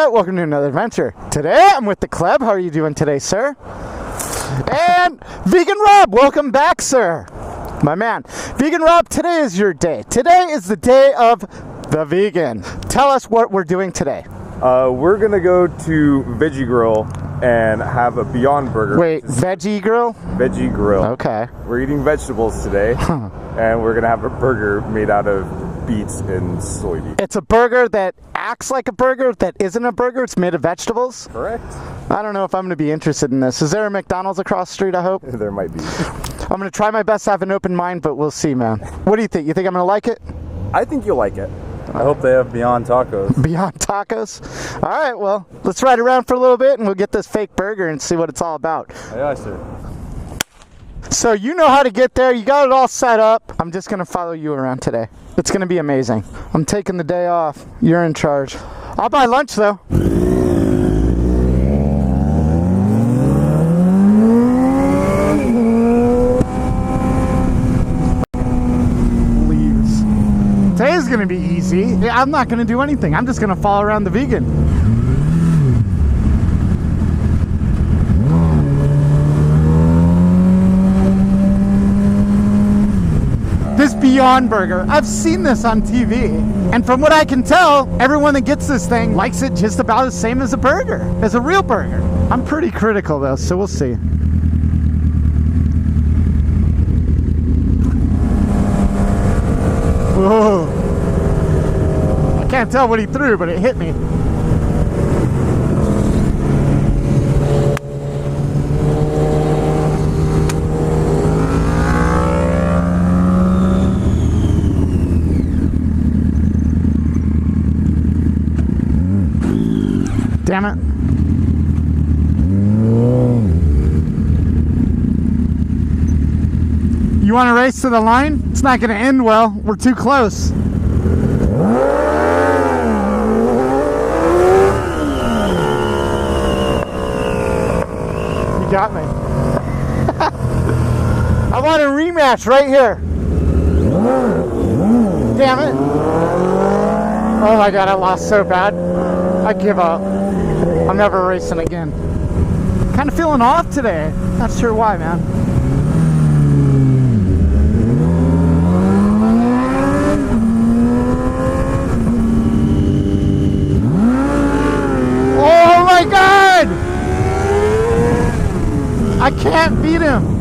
right, welcome to another adventure. Today I'm with the Kleb. How are you doing today, sir? And Vegan Rob, welcome back, sir. My man. Vegan Rob, today is your day. Today is the day of the vegan. Tell us what we're doing today. We're gonna go to Veggie Grill and have a Beyond Burger. Wait, Veggie Grill? Veggie Grill. Okay. We're eating vegetables today, and we're gonna have a burger made out of beets and soybeans. It's a burger that acts like a burger that isn't a burger. It's made of vegetables. Correct. I don't know if I'm going to be interested in this. Is there a McDonald's across the street, I hope? There might be. I'm going to try my best to have an open mind, but we'll see, man. What do you think? You think I'm going to like it? I think you'll like it. I hope they have Beyond Tacos. Beyond Tacos? All right, well, let's ride around for a little bit and we'll get this fake burger and see what it's all about. Aye, aye, sir. So you know how to get there. You got it all set up. I'm just going to follow you around today. It's going to be amazing. I'm taking the day off. You're in charge. I'll buy lunch, though. Leaves. Today's going to be easy. I'm not going to do anything. I'm just going to follow around the vegan. This Beyond Burger, I've seen this on TV, and from what I can tell, everyone that gets this thing likes it just about the same as a burger, as a real burger. I'm pretty critical though, so we'll see. Whoa. I can't tell what he threw, but it hit me. Damn it. You want to race to the line? It's not going to end well. We're too close. You got me. I want a rematch right here. Damn it. Oh my god, I lost so bad. I give up. I'm never racing again. Kind of feeling off today. Not sure why, man. Oh my god! I can't beat him.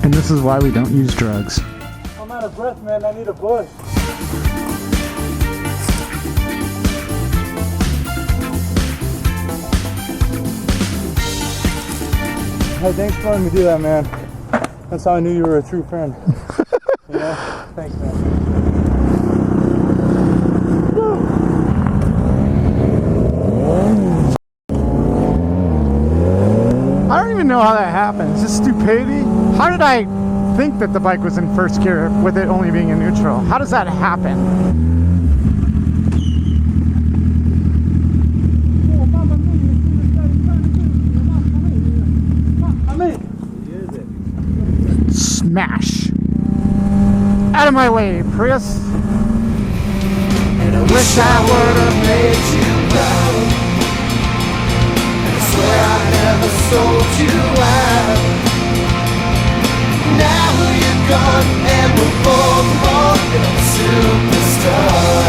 And this is why we don't use drugs. I'm out of breath, man. I need a bush. Hey, thanks for letting me do that, man. That's how I knew you were a true friend. You know? Thanks, man. I don't even know how that happens. Just stupidity. How did I think that the bike was in first gear with it only being in neutral? How does that happen? Smash. Out of my way, Prius. And I wish I would have made you proud. I swear I never sold you out. Now you're gone and we're both walking on superstar.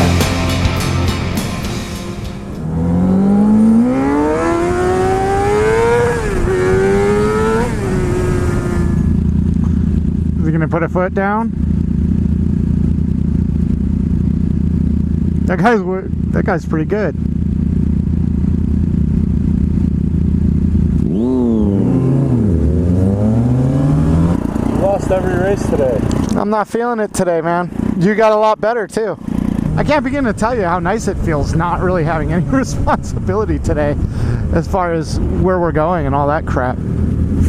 Is he gonna put a foot down? That guy's pretty good. You lost every race today. I'm not feeling it today, man. You got a lot better too. I can't begin to tell you how nice it feels not really having any responsibility today as far as where we're going and all that crap.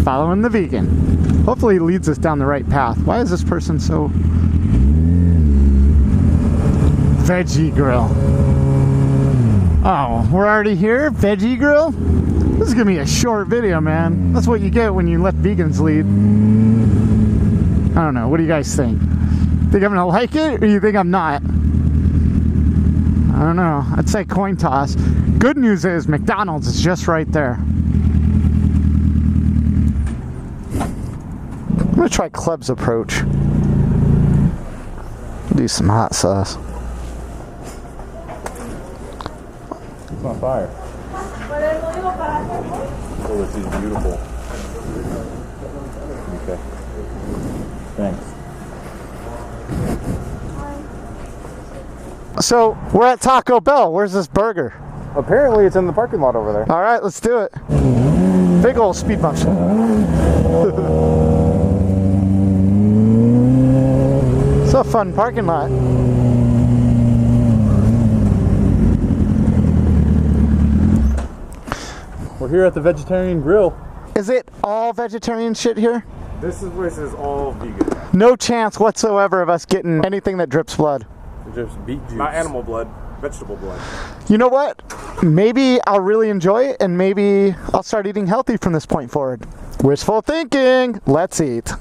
Following the vegan. Hopefully he leads us down the right path. Why is this person so... Veggie grill. Oh, we're already here? Veggie grill? This is gonna be a short video, man. That's what you get when you let vegans lead. I don't know. What do you guys think? Think I'm gonna like it, or you think I'm not? I don't know. I'd say coin toss. Good news is McDonald's is just right there. I'm gonna try Club's approach. Do some hot sauce. It's on fire. Oh, this is beautiful. Okay. Thanks. So, we're at Taco Bell. Where's this burger? Apparently it's in the parking lot over there. All right, let's do it. Big old speed bumps. It's a fun parking lot. We're here at the Vegetarian Grill. Is it all vegetarian shit here? This place is all vegan. No chance whatsoever of us getting anything that drips blood. Just beet juice. Not animal blood, vegetable blood. You know what? Maybe I'll really enjoy it, and maybe I'll start eating healthy from this point forward. Wishful thinking. Let's eat.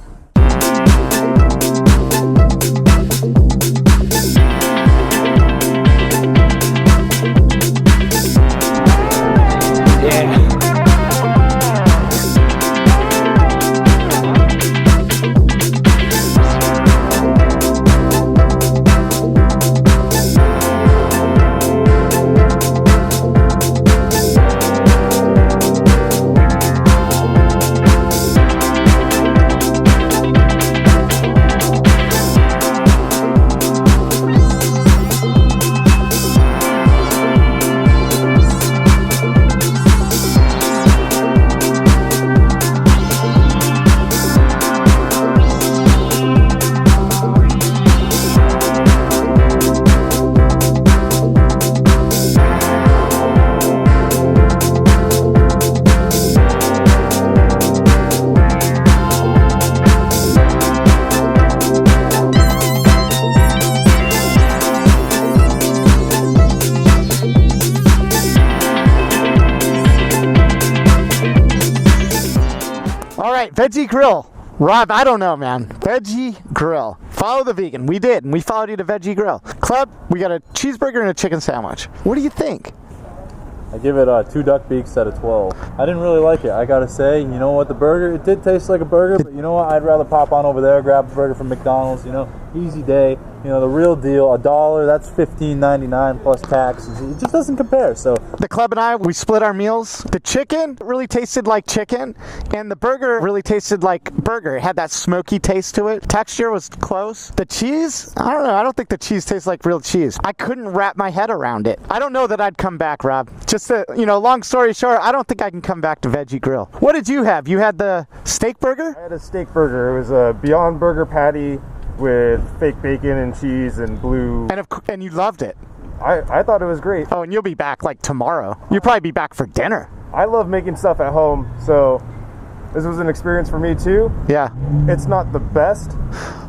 Veggie grill. Rob, I don't know, man. Veggie grill. Follow the vegan. We did, and we followed you to Veggie grill. Club, we got a cheeseburger and a chicken sandwich. What do you think? I give it 2 duck beaks out of 12. I didn't really like it. I gotta say, you know what, the burger, it did taste like a burger, but you know what, I'd rather pop on over there, grab a burger from McDonald's, you know, easy day, you know, the real deal, $1, that's $15.99 plus tax. It just doesn't compare, so. The club and I, we split our meals. The chicken really tasted like chicken, and the burger really tasted like burger. It had that smoky taste to it. Texture was close. The cheese, I don't know, I don't think the cheese tastes like real cheese. I couldn't wrap my head around it. I don't know that I'd come back, Rob. Just to, you know, long story short, I don't think I can come back to Veggie Grill. What did you have? You had the steak burger? I had a steak burger. It was a Beyond Burger patty with fake bacon and cheese and blue. And you loved it. I thought it was great. Oh, and you'll be back like tomorrow. You'll probably be back for dinner. I love making stuff at home, so this was an experience for me too. Yeah. It's not the best.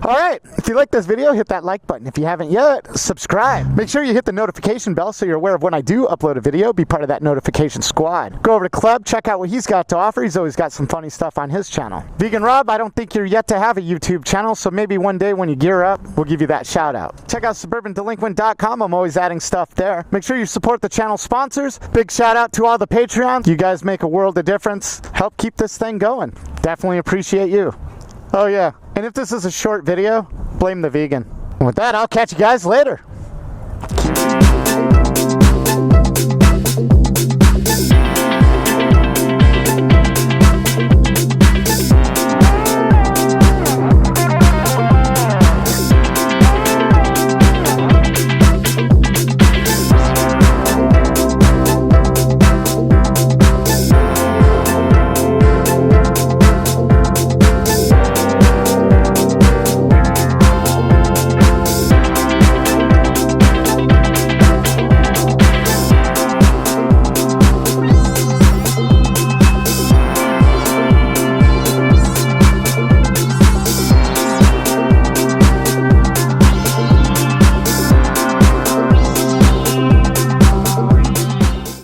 All right. If you like this video, hit that like button. If you haven't yet, subscribe. Make sure you hit the notification bell so you're aware of when I do upload a video. Be part of that notification squad. Go over to Club, check out what he's got to offer. He's always got some funny stuff on his channel. Vegan Rob, I don't think you're yet to have a YouTube channel, so maybe one day when you gear up, we'll give you that shout out. Check out SuburbanDelinquent.com. I'm always adding stuff there. Make sure you support the channel sponsors. Big shout out to all the Patreons. You guys make a world of difference. Help keep this thing going. Definitely appreciate you. Oh yeah, and if this is a short video, blame the vegan. And with that, I'll catch you guys later.